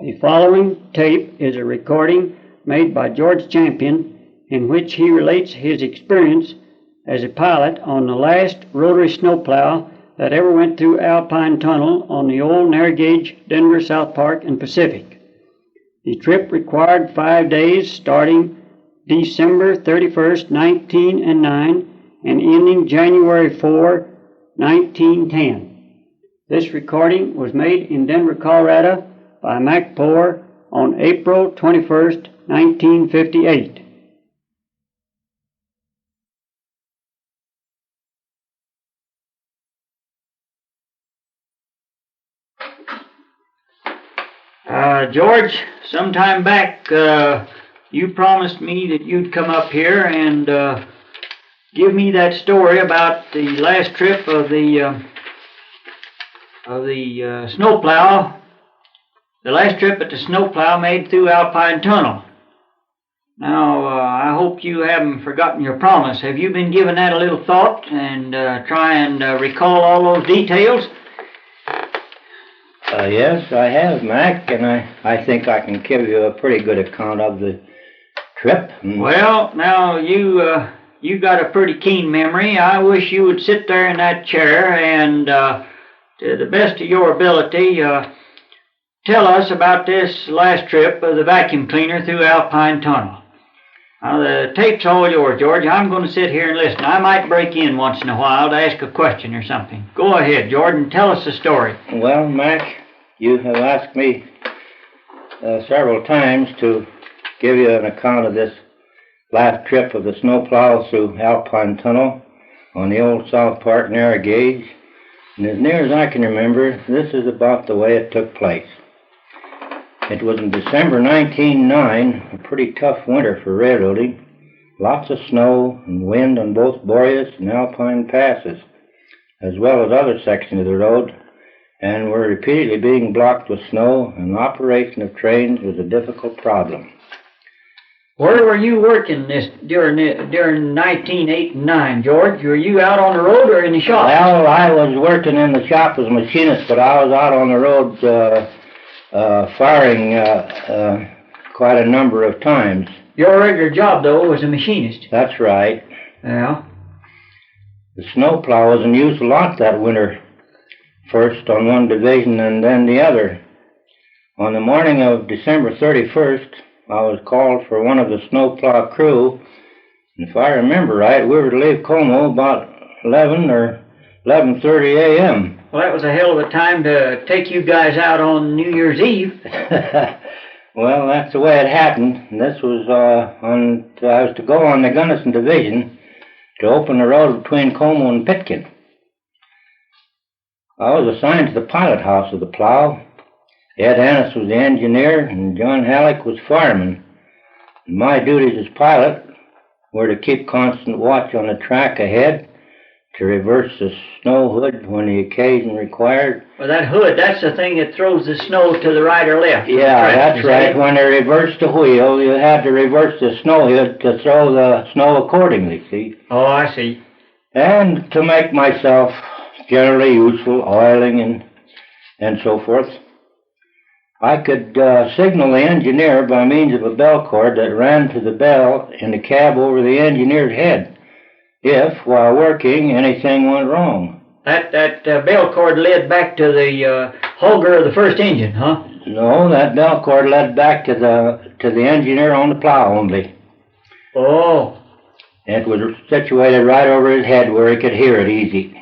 The following tape is a recording made by George Champion in which he relates his experience as a pilot on the last rotary snowplow that ever went through Alpine Tunnel on the old narrow gauge Denver, South Park, and Pacific. The trip required 5 days starting December 31st, 1909 and ending January 4, 1910. This recording was made in Denver, Colorado by Mac Poor on April 21st, 1958. George, sometime back you promised me that you'd come up here and give me that story about the last trip of the snowplow. The last trip that the snowplow made through Alpine Tunnel. Now, I hope you haven't forgotten your promise. Have you been giving that a little thought and try and recall all those details? Yes, I have, Mac, and I think I can give you a pretty good account of the trip. Well, now, you got a pretty keen memory. I wish you would sit there in that chair and, to the best of your ability, tell us about this last trip of the vacuum cleaner through Alpine Tunnel. Now, the tape's all yours, George. I'm going to sit here and listen. I might break in once in a while to ask a question or something. Go ahead, Jordan. Tell us the story. Well, Mac, you have asked me several times to give you an account of this last trip of the snowplow through Alpine Tunnel on the old South Park narrow gauge. And as near as I can remember, this is about the way it took place. It was in December 1909, a pretty tough winter for railroading. Lots of snow and wind on both Boreas and Alpine passes, as well as other sections of the road, and were repeatedly being blocked with snow, and the operation of trains was a difficult problem. Where were you working during 1908 and 9, George? Were you out on the road or in the shop? Well, I was working in the shop as a machinist, but I was out on the road firing quite a number of times. Your regular job, though, was a machinist. That's right. Yeah. The snowplow was in use a lot that winter, first on one division and then the other. On the morning of December 31st, I was called for one of the snowplow crew, and if I remember right, we were to leave Como about 11 or 11:30 a.m. Well, that was a hell of a time to take you guys out on New Year's Eve. Well, that's the way it happened. And this was I was to go on the Gunnison Division to open the road between Como and Pitkin. I was assigned to the pilot house of the plow. Ed Annis was the engineer, and John Halleck was fireman. And my duties as pilot were to keep constant watch on the track ahead, to reverse the snow hood when the occasion required. Well, that hood, that's the thing that throws the snow to the right or left. Yeah, that's right. When they reversed the wheel, you had to reverse the snow hood to throw the snow accordingly, see? Oh, I see. And to make myself generally useful, oiling and so forth. I could signal the engineer by means of a bell cord that ran to the bell in the cab over the engineer's head, if, while working, anything went wrong. That bell cord led back to the hogger of the first engine, huh? No, that bell cord led back to the engineer on the plow only. Oh. It was situated right over his head where he could hear it easy.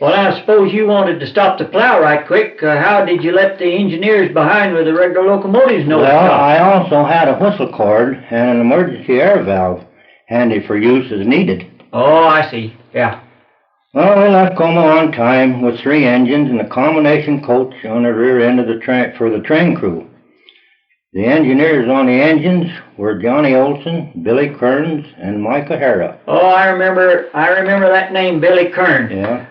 Well, I suppose you wanted to stop the plow right quick. How did you let the engineers behind with the regular locomotives know? Well, I also had a whistle cord and an emergency air valve handy for use as needed. Oh, I see. Yeah. Well, we left Como on time with 3 engines and a combination coach on the rear end of the train for the train crew. The engineers on the engines were Johnny Olson, Billy Kearns, and Mike O'Hara. Oh, I remember that name, Billy Kearns. Yeah.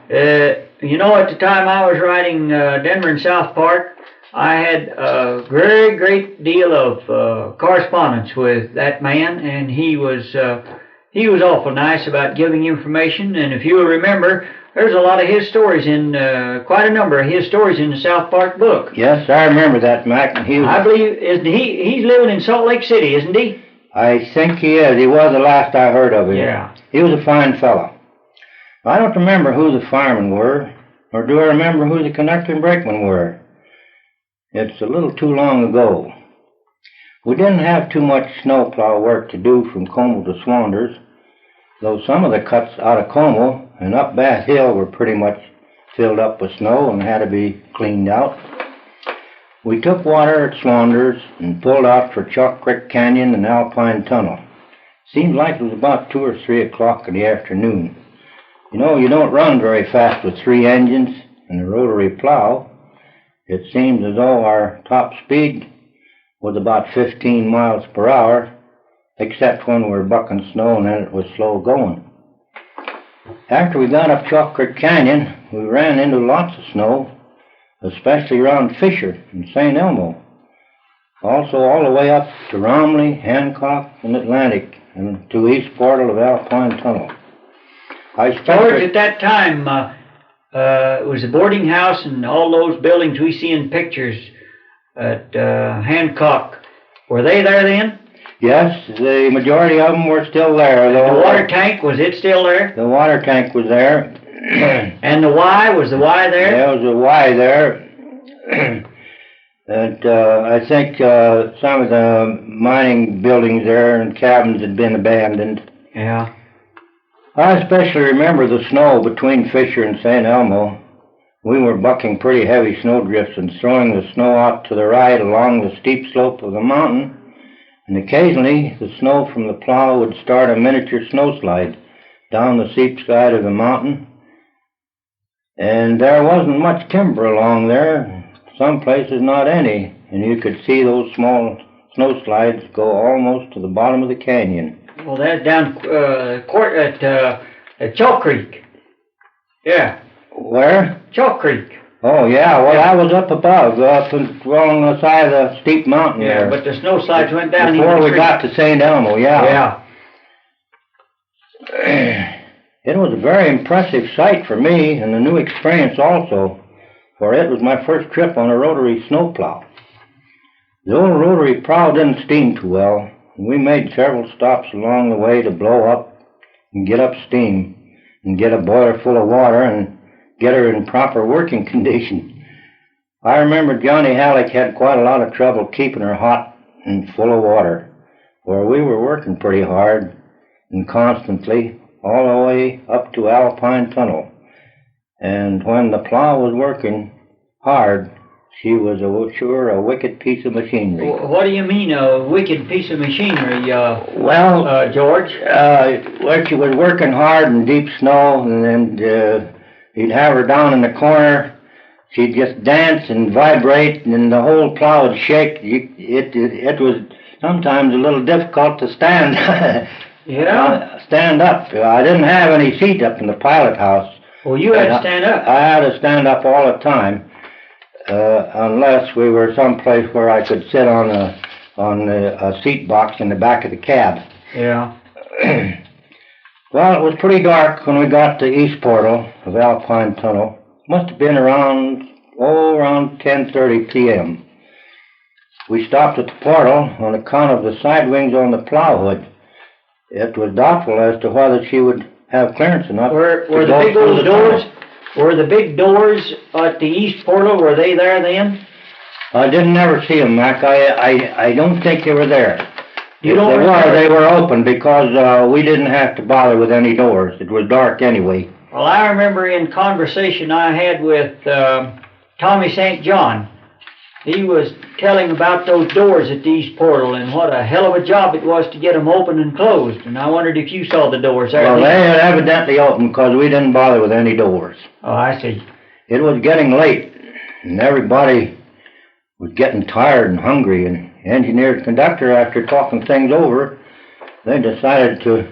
You know, at the time I was riding Denver and South Park, I had a very great deal of correspondence with that man, and he was He was awful nice about giving information, and if you will remember, there's a lot of his stories in, quite a number of his stories in the South Park book. Yes, I remember that, Mac. I believe, isn't he's living in Salt Lake City, isn't he? I think he is. He was the last I heard of him. Yeah. He was a fine fellow. I don't remember who the firemen were, or do I remember who the conductor and brakemen were. It's a little too long ago. We didn't have too much snowplow work to do from Como to Swanders, though some of the cuts out of Como and up Bass Hill were pretty much filled up with snow and had to be cleaned out. We took water at Swanders and pulled out for Chalk Creek Canyon and Alpine Tunnel. Seemed like it was about 2 or 3 o'clock in the afternoon. You know, you don't run very fast with 3 engines and a rotary plow. It seemed as though our top speed was about 15 miles per hour, except when we were bucking snow and then it was slow going. After we got up Chalk Creek Canyon, we ran into lots of snow, especially around Fisher and St. Elmo. Also all the way up to Romley, Hancock, and Atlantic, and to East Portal of Alpine Tunnel. George, at that time, it was a boarding house and all those buildings we see in pictures at Hancock. Were they there then? Yes, the majority of them were still there. The water tank, was it still there? The water tank was there. And the Y, was the Y there? There was a Y there. And I think some of the mining buildings there and cabins had been abandoned. Yeah. I especially remember the snow between Fisher and St. Elmo. We were bucking pretty heavy snowdrifts and throwing the snow out to the right along the steep slope of the mountain. And occasionally the snow from the plow would start a miniature snowslide down the steep side of the mountain. And there wasn't much timber along there, some places not any, and you could see those small snowslides go almost to the bottom of the canyon. Well, that's down at Chalk Creek. Yeah. Where? Chalk Creek. Oh, yeah. Well, I was up above, up along the side of the steep mountain there. Yeah, but the snowslides went down before we got to St. Elmo, yeah. Yeah. It was a very impressive sight for me and a new experience also, for it was my first trip on a rotary snowplow. The old rotary plow didn't steam too well, and we made several stops along the way to blow up and get up steam and get a boiler full of water and get her in proper working condition. I remember Johnny Halleck had quite a lot of trouble keeping her hot and full of water, for we were working pretty hard and constantly all the way up to Alpine Tunnel. And when the plow was working hard, she was sure a wicked piece of machinery. What do you mean, a wicked piece of machinery, George? Well, she was working hard in deep snow, and you'd have her down in the corner. She'd just dance and vibrate, and the whole plow would shake. It was sometimes a little difficult to stand. Yeah? Stand up. I didn't have any seat up in the pilot house. Well, you had to stand up. I had to stand up all the time, unless we were someplace where I could sit on a seat box in the back of the cab. Yeah. Well, it was pretty dark when we got to East Portal of Alpine Tunnel. Must have been around 10:30 p.m. We stopped at the portal on account of the side wings on the plow hood. It was doubtful as to whether she would have clearance enough. Were the big old doors? Were the big doors at the East Portal? Were they there then? I didn't ever see them, Mac. I don't think they were there. You don't remember? They were open because we didn't have to bother with any doors. It was dark anyway. Well, I remember in conversation I had with Tommy St. John. He was telling about those doors at the East Portal and what a hell of a job it was to get them open and closed. And I wondered if you saw the doors there. Well, they had evidently opened because we didn't bother with any doors. Oh, I see. It was getting late, and everybody was getting tired and hungry, and engineer and conductor, after talking things over, they decided to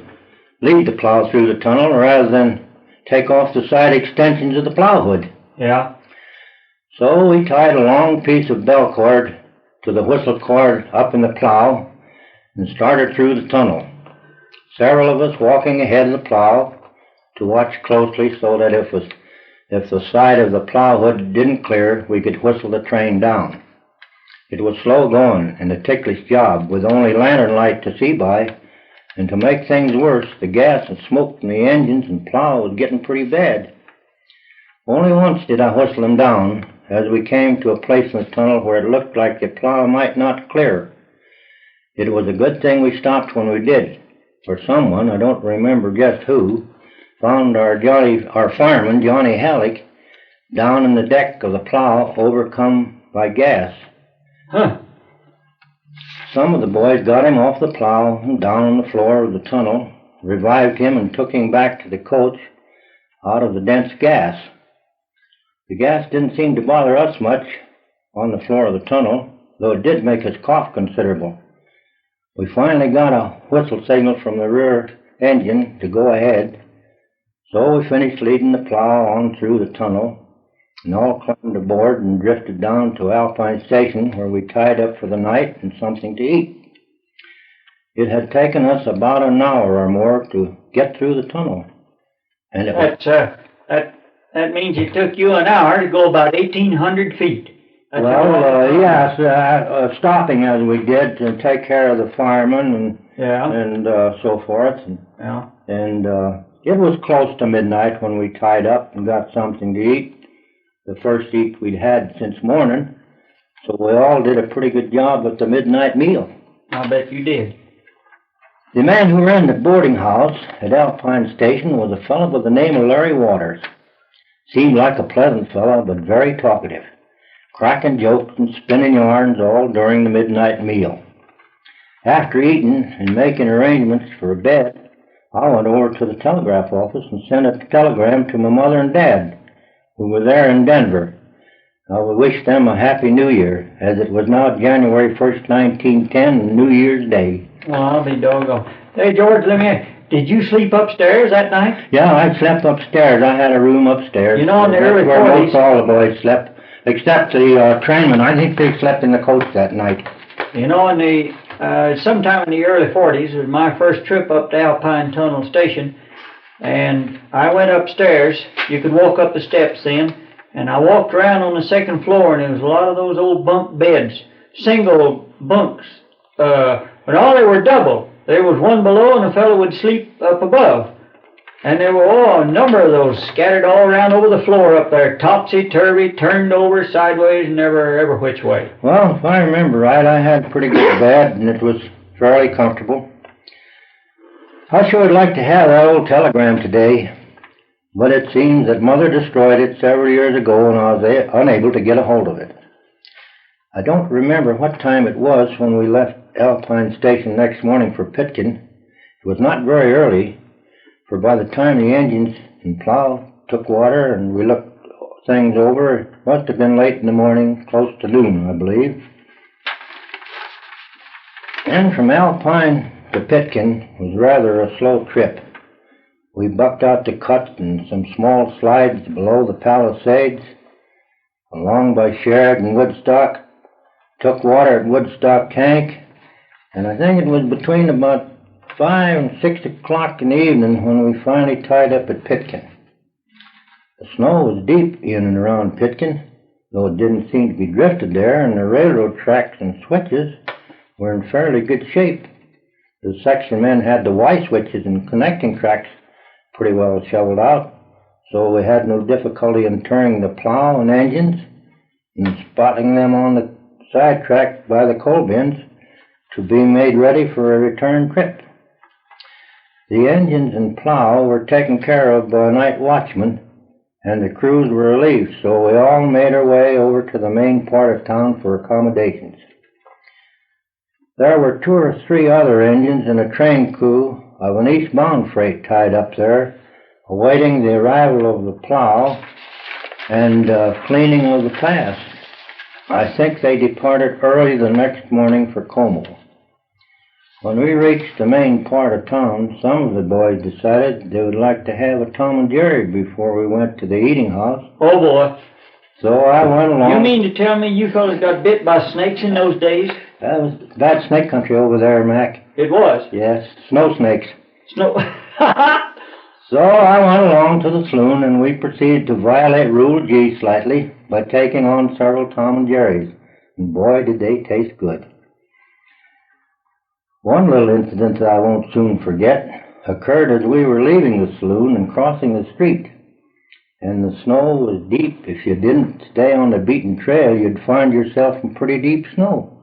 lead the plow through the tunnel rather than take off the side extensions of the plow hood. Yeah. So we tied a long piece of bell cord to the whistle cord up in the plow and started through the tunnel. several of us walking ahead of the plow to watch closely so that if the side of the plow hood didn't clear, we could whistle the train down. It was slow going and a ticklish job, with only lantern light to see by, and to make things worse, the gas and smoke from the engines and plow was getting pretty bad. Only once did I whistle them down, as we came to a place in the tunnel where it looked like the plow might not clear. It was a good thing we stopped when we did, for someone, I don't remember just who, found our fireman, Johnny Halleck, down in the deck of the plow, overcome by gas. Huh. Some of the boys got him off the plow and down on the floor of the tunnel, revived him and took him back to the coach out of the dense gas. The gas didn't seem to bother us much on the floor of the tunnel, though it did make us cough considerable. We finally got a whistle signal from the rear engine to go ahead, so we finished leading the plow on through the tunnel, and all climbed aboard and drifted down to Alpine Station, where we tied up for the night and something to eat. It had taken us about an hour or more to get through the tunnel, and it was... That means it took you an hour to go about 1,800 feet. Yes, stopping as we did to take care of the firemen and so forth. And it was close to midnight when we tied up and got something to eat. The first eat we'd had since morning, so we all did a pretty good job at the midnight meal. I bet you did. The man who ran the boarding house at Alpine Station was a fellow by the name of Larry Waters. Seemed like a pleasant fellow, but very talkative, cracking jokes and spinning yarns all during the midnight meal. After eating and making arrangements for a bed, I went over to the telegraph office and sent a telegram to my mother and dad, who were there in Denver. I would wish them a Happy New Year, as it was now January 1st, 1910, and New Year's Day. Well, I'll be doggone. Hey, George, did you sleep upstairs that night? Yeah, I slept upstairs. I had a room upstairs. You know, in the early 40s... where most all the boys slept, except the trainmen. I think they slept in the coach that night. You know, sometime in the early 40s, it was my first trip up to Alpine Tunnel Station, and I went upstairs. You could walk up the steps then, and I walked around on the second floor, and there was a lot of those old bunk beds, single bunks, but all they were double. There was one below, and a fellow would sleep up above. And there were a number of those scattered all around over the floor up there, topsy-turvy, turned over, sideways, and every which way. Well, if I remember right, I had a pretty good bed, and it was fairly comfortable. I sure would like to have that old telegram today, but it seems that Mother destroyed it several years ago, and I was unable to get a hold of it. I don't remember what time it was when we left Alpine Station next morning for Pitkin. It was not very early, for by the time the engines and plow took water and we looked things over, it must have been late in the morning, close to noon, I believe. And from Alpine to Pitkin was rather a slow trip. We bucked out the cut and some small slides below the Palisades, along by Sherrod and Woodstock, took water at Woodstock Tank, and I think it was between about 5 and 6 o'clock in the evening when we finally tied up at Pitkin. The snow was deep in and around Pitkin, though it didn't seem to be drifted there, and the railroad tracks and switches were in fairly good shape. The section men had the Y switches and connecting tracks pretty well shoveled out, so we had no difficulty in turning the plow and engines and spotting them on the side track by the coal bins to be made ready for a return trip. The engines and plow were taken care of by a night watchman, and the crews were relieved, so we all made our way over to the main part of town for accommodations. There were 2 or 3 other engines and a train crew of an eastbound freight tied up there, awaiting the arrival of the plow and cleaning of the pass. I think they departed early the next morning for Como. When we reached the main part of town, some of the boys decided they would like to have a Tom and Jerry before we went to the eating house. Oh, boy. So I went along. You mean to tell me you fellas got bit by snakes in those days? That was bad snake country over there, Mac. It was? Yes, snow snakes. Snow. So I went along to the saloon, and we proceeded to violate Rule G slightly by taking on several Tom and Jerry's, and boy, did they taste good. One little incident that I won't soon forget occurred as we were leaving the saloon and crossing the street, and the snow was deep. If you didn't stay on the beaten trail, you'd find yourself in pretty deep snow.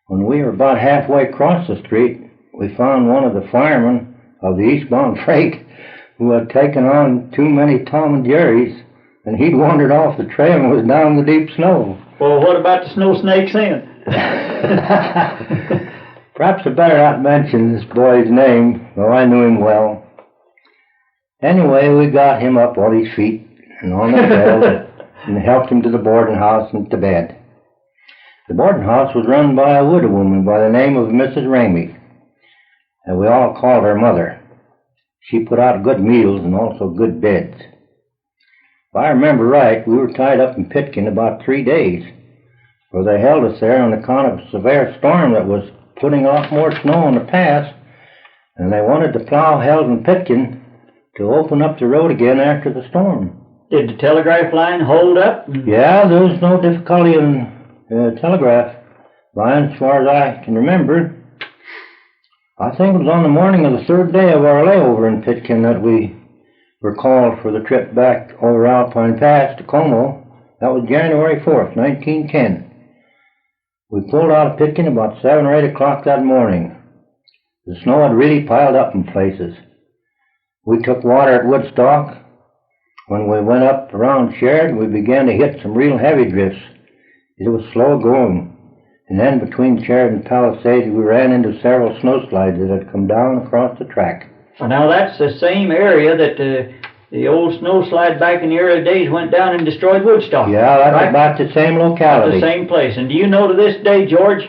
When we were about halfway across the street, we found one of the firemen of the eastbound freight who had taken on too many Tom and Jerry's, and he'd wandered off the trail and was down in the deep snow. Well, what about the snow snakes then? Perhaps I better not mention this boy's name, though I knew him well. Anyway, we got him up on his feet and on the trail and helped him to the boarding house and to bed. The boarding house was run by a widow woman by the name of Mrs. Ramey, and we all called her Mother. She put out good meals and also good beds. If I remember right, we were tied up in Pitkin about 3 days, for they held us there on account of a severe storm that was putting off more snow on the pass, and they wanted the plow held in Pitkin to open up the road again after the storm. Did the telegraph line hold up? Yeah, there was no difficulty in the telegraph line as far as I can remember. I think it was on the morning of the third day of our layover in Pitkin that we were called for the trip back over Alpine Pass to Como. That was January 4th, 1910. We pulled out of Pitkin about 7 or 8 o'clock that morning. The snow had really piled up in places. We took water at Woodstock. When we went up around Sheridan, we began to hit some real heavy drifts. It was slow going. And then between Sheridan and Palisades, we ran into several snowslides that had come down across the track. Well, now that's the same area that the old snowslide back in the early days went down and destroyed Woodstock. Yeah, that's right? about the same locality. That's the same place. And do you know to this day, George,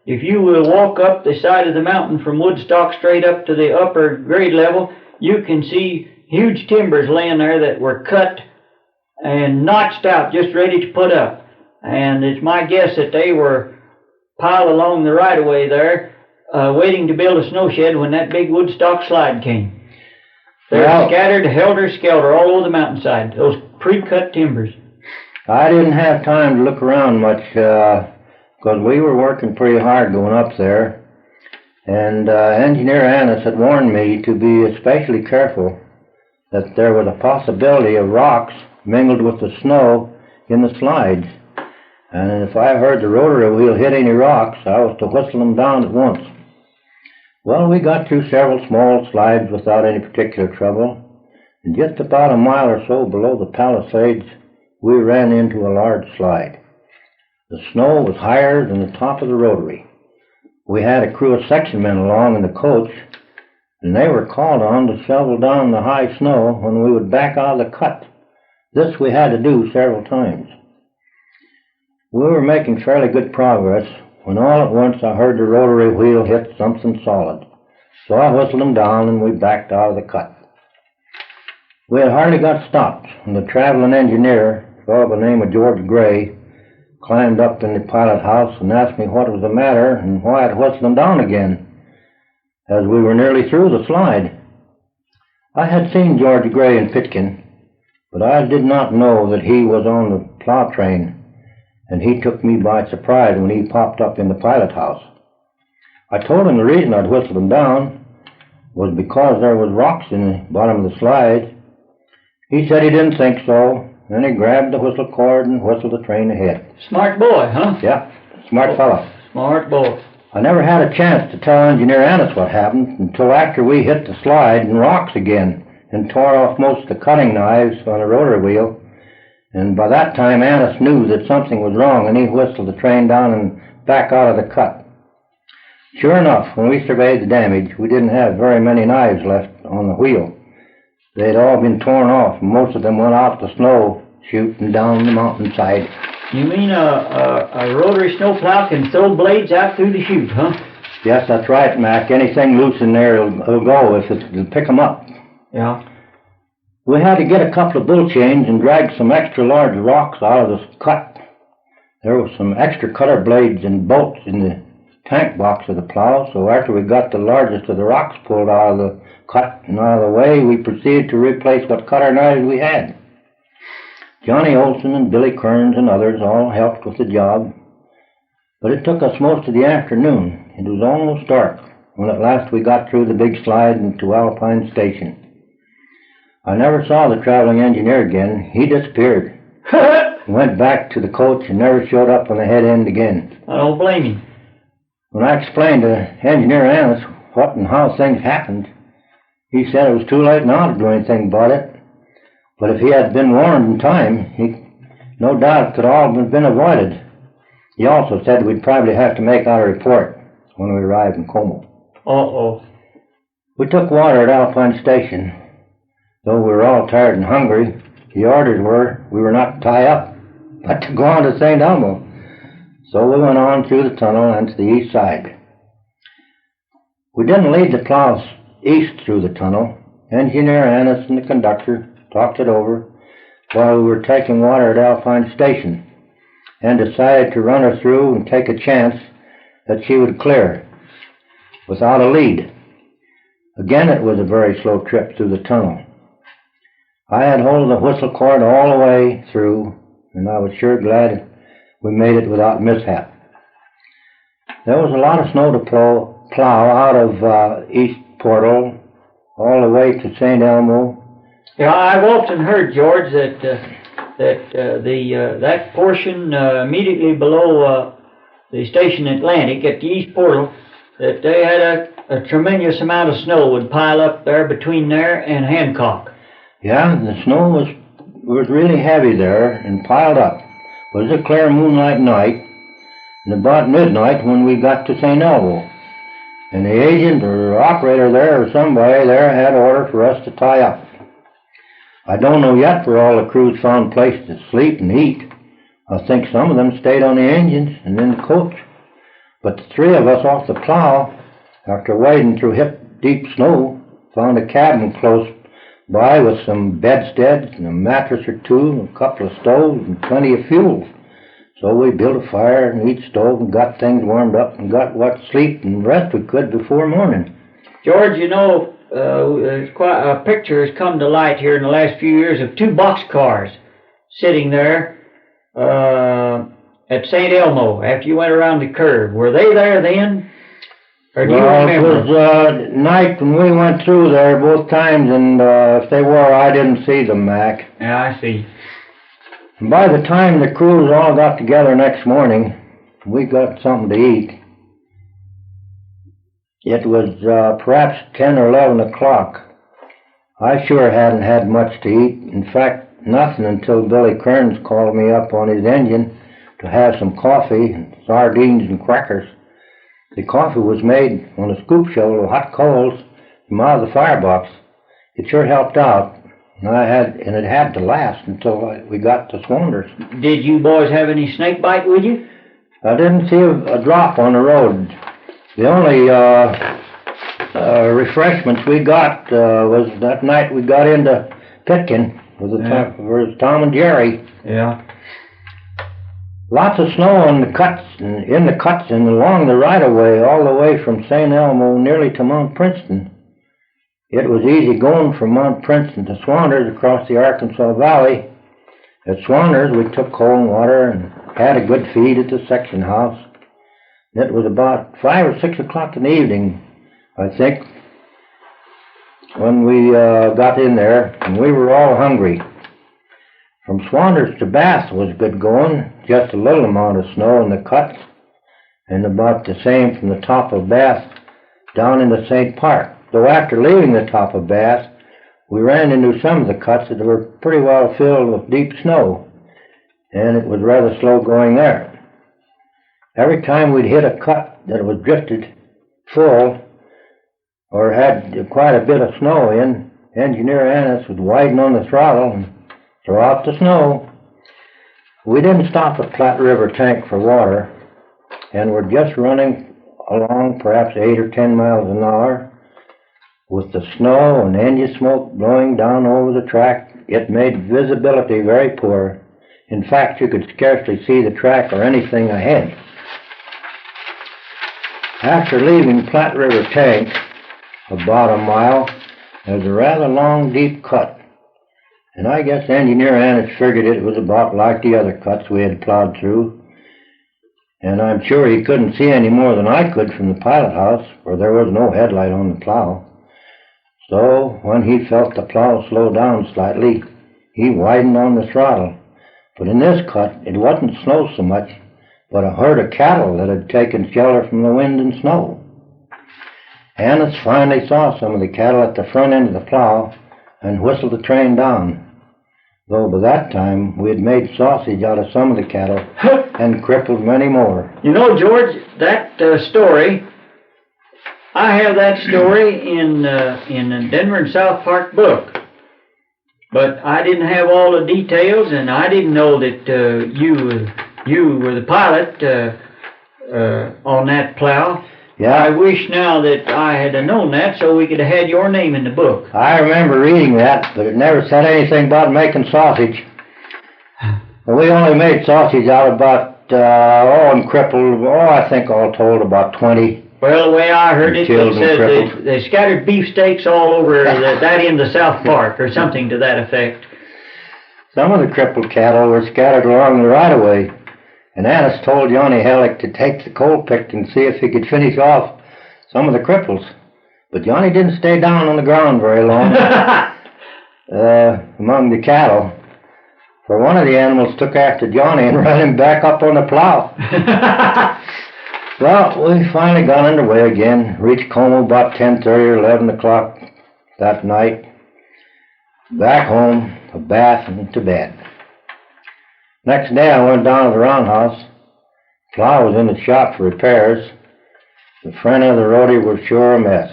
if you will walk up the side of the mountain from Woodstock straight up to the upper grade level, you can see huge timbers laying there that were cut and notched out, just ready to put up. And it's my guess that they were piled along the right-of-way there, waiting to build a snow shed when that big Woodstock slide came. They're scattered helter-skelter all over the mountainside, those pre-cut timbers. I didn't have time to look around much because we were working pretty hard going up there. And Engineer Annis had warned me to be especially careful that there was a possibility of rocks mingled with the snow in the slides. And if I heard the rotary wheel hit any rocks, I was to whistle them down at once. Well, we got through several small slides without any particular trouble, and just about a mile or so below the Palisades, we ran into a large slide. The snow was higher than the top of the rotary. We had a crew of section men along in the coach, and they were called on to shovel down the high snow when we would back out of the cut. This we had to do several times. We were making fairly good progress when all at once I heard the rotary wheel hit something solid. So I whistled them down and we backed out of the cut. We had hardly got stopped when the traveling engineer, a fellow by the name of George Gray, climbed up in the pilot house and asked me what was the matter and why I'd whistled them down again, as we were nearly through the slide. I had seen George Gray in Pitkin, but I did not know that he was on the plow train, and he took me by surprise when he popped up in the pilot house. I told him the reason I'd whistled him down was because there was rocks in the bottom of the slide. He said he didn't think so, and he grabbed the whistle cord and whistled the train ahead. Smart boy, huh? Yeah, smart fella. Smart boy. I never had a chance to tell Engineer Annis what happened until after we hit the slide and rocks again and tore off most of the cutting knives on the rotary wheel. And by that time, Annis knew that something was wrong, and he whistled the train down and back out of the cut. Sure enough, when we surveyed the damage, we didn't have very many knives left on the wheel. They'd all been torn off, and most of them went out the snow chute and down the mountainside. You mean a rotary snowplow can throw blades out through the chute, huh? Yes, that's right, Mac. Anything loose in there will go if it'll pick them up. Yeah. We had to get a couple of bull chains and drag some extra large rocks out of the cut. There was some extra cutter blades and bolts in the tank box of the plow, so after we got the largest of the rocks pulled out of the cut and out of the way, we proceeded to replace what cutter knives we had. Johnny Olson and Billy Kearns and others all helped with the job, but it took us most of the afternoon. It was almost dark when at last we got through the big slide into Alpine Station. I never saw the traveling engineer again. He disappeared. Went back to the coach and never showed up on the head end again. I don't blame him. When I explained to Engineer Annis what and how things happened, he said it was too late now to do anything about it. But if he had been warned in time, no doubt it could all have been avoided. He also said we'd probably have to make out a report when we arrived in Como. Uh-oh. We took water at Alpine Station. Though we were all tired and hungry, the orders were we were not to tie up, but to go on to St. Elmo. So we went on through the tunnel and to the east side. We didn't lead the plows east through the tunnel. Engineer Annis and the conductor talked it over while we were taking water at Alpine Station and decided to run her through and take a chance that she would clear without a lead. Again, it was a very slow trip through the tunnel. I had hold of the whistle cord all the way through, and I was sure glad we made it without mishap. There was a lot of snow to plow out of East Portal all the way to St. Elmo. Yeah, I've often heard, George, that portion immediately below the station Atlantic at the East Portal, that they had a tremendous amount of snow would pile up there between there and Hancock. Yeah, the snow was really heavy there and piled up. It was a clear moonlight night, and about midnight when we got to St. Elmo. And the agent or operator there or somebody there had order for us to tie up. I don't know yet where all the crews found places to sleep and eat. I think some of them stayed on the engines and in the coach. But the three of us off the plow, after wading through hip-deep snow, found a cabin close by with some bedsteads and a mattress or two and a couple of stoves and plenty of fuel. So we built a fire in each stove and got things warmed up and got what sleep and rest we could before morning. George, you know, there's quite a picture has come to light here in the last few years of two boxcars sitting there at St. Elmo after you went around the curve. Were they there then? Or do you remember? It was night when we went through there both times, and if they were, I didn't see them, Mac. Yeah, I see. And by the time the crews all got together next morning, we got something to eat. It was perhaps 10 or 11 o'clock. I sure hadn't had much to eat. In fact, nothing until Billy Kearns called me up on his engine to have some coffee and sardines and crackers. The coffee was made on a scoop shovel of hot coals from out of the firebox. It sure helped out, and it had to last until we got to Swanders. Did you boys have any snake bite with you? I didn't see a drop on the road. The only refreshments we got was that night we got into Pitkin with Tom and Jerry. Yeah. Lots of snow on the cuts and in the cuts and along the right-of-way all the way from St. Elmo nearly to Mount Princeton. It was easy going from Mount Princeton to Swanders across the Arkansas Valley. At Swanders we took cold water and had a good feed at the section house. It was about 5 or 6 o'clock in the evening, I think, when we got in there, and we were all hungry. From Swanders to Bath was good going, just a little amount of snow in the cuts, and about the same from the top of Bath down into St. Park. Though after leaving the top of Bath, we ran into some of the cuts that were pretty well filled with deep snow, and it was rather slow going there. Every time we'd hit a cut that was drifted full or had quite a bit of snow in, Engineer Annis would widen on the throttle and throw out the snow. We didn't stop at Platte River Tank for water, and were just running along perhaps 8 or 10 miles an hour. With the snow and engine smoke blowing down over the track, it made visibility very poor. In fact, you could scarcely see the track or anything ahead. After leaving Platte River Tank, about a mile, there's a rather long, deep cut. And I guess Engineer Annis figured it was about like the other cuts we had plowed through. And I'm sure he couldn't see any more than I could from the pilot house, where there was no headlight on the plow. So, when he felt the plow slow down slightly, he widened on the throttle. But in this cut, it wasn't snow so much, but a herd of cattle that had taken shelter from the wind and snow. Annis finally saw some of the cattle at the front end of the plow and whistled the train down. Though by that time we had made sausage out of some of the cattle and crippled many more. You know, George, that story, I have that story in the Denver and South Park book. But I didn't have all the details, and I didn't know that you were the pilot on that plow. Yeah. I wish now that I had known that so we could have had your name in the book. I remember reading that, but it never said anything about making sausage. We only made sausage out of about, and crippled, I think all told about 20. Well, the way I heard it, they said they scattered beefsteaks all over that end of South Park, or something to that effect. Some of the crippled cattle were scattered along the right-of-way, and Annis told Johnny Hellick to take the coal pick and see if he could finish off some of the cripples. But Johnny didn't stay down on the ground very long among the cattle, for one of the animals took after Johnny and ran him back up on the plow. Well, we finally got underway again, reached Como about 10:30 or 11 o'clock that night. Back home, a bath, and to bed. Next day I went down to the roundhouse. Plow was in the shop for repairs. The front of the rotary was sure a mess.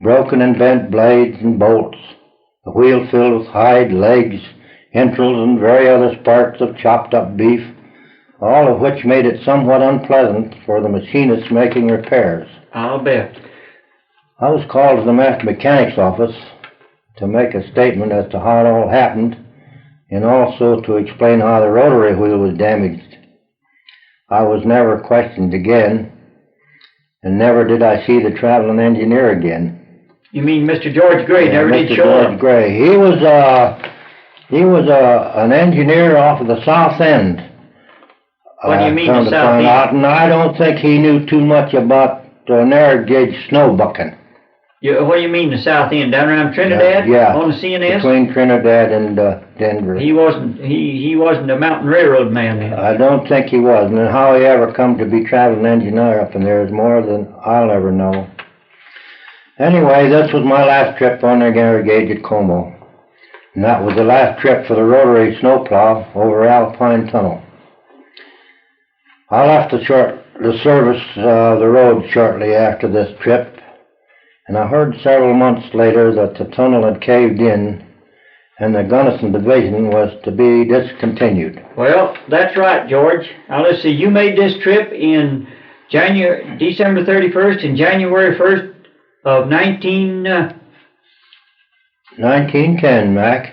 Broken and bent blades and bolts, the wheel filled with hide, legs, entrails, and various other parts of chopped up beef, all of which made it somewhat unpleasant for the machinists making repairs. I'll bet. I was called to the master mechanic's office to make a statement as to how it all happened, and also to explain how the rotary wheel was damaged. I was never questioned again, and never did I see the traveling engineer again. You mean Mr. George Gray never did show up? George Gray. He was an engineer off of the south end. What do you mean the south end? And I don't think he knew too much about narrow gauge snow bucking. What do you mean the south end? Down around Trinidad? Yeah. On the CNS? Between Trinidad and Denver. He wasn't a mountain railroad man then. I don't think he was. And how he ever come to be traveling engineer up in there is more than I'll ever know. Anyway, this was my last trip on the narrow gauge at Como. And that was the last trip for the Rotary Snowplow over Alpine Tunnel. I left the service, the road shortly after this trip, and I heard several months later that the tunnel had caved in and the Gunnison Division was to be discontinued. Well, that's right, George. Now let's see, you made this trip in December 31st and January 1st of 1910, Mac.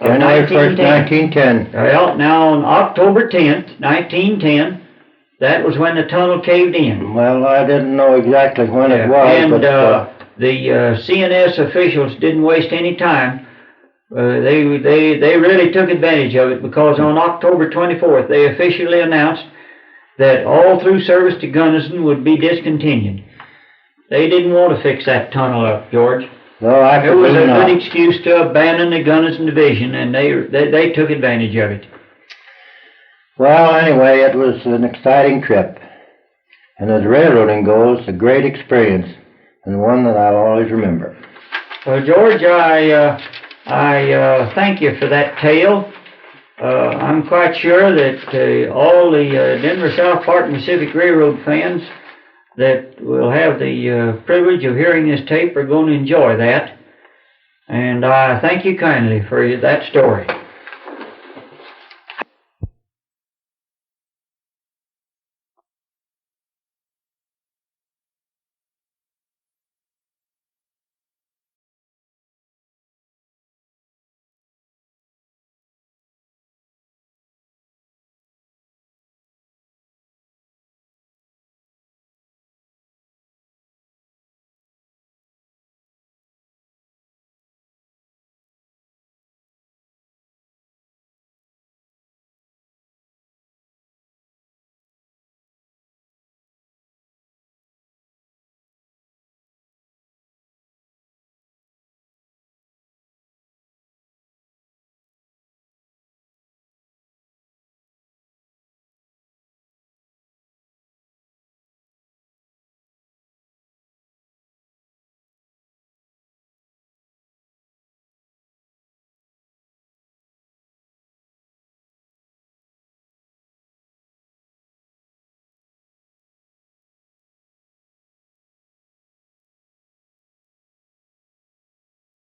January 1st, 1910. Well, now on October 10th, 1910, that was when the tunnel caved in. Well, I didn't know exactly when it was. And the CNS officials didn't waste any time. They really took advantage of it, because on October 24th, they officially announced that all through service to Gunnison would be discontinued. They didn't want to fix that tunnel up, George. No, it was a good excuse to abandon the Gunnison Division, and they took advantage of it. Well, anyway, it was an exciting trip, and as railroading goes, a great experience, and one that I'll always remember. Well, George, I thank you for that tale. I'm quite sure that all the Denver South Park and Pacific Railroad fans that will have the privilege of hearing this tape are going to enjoy that. And I thank you kindly for that story.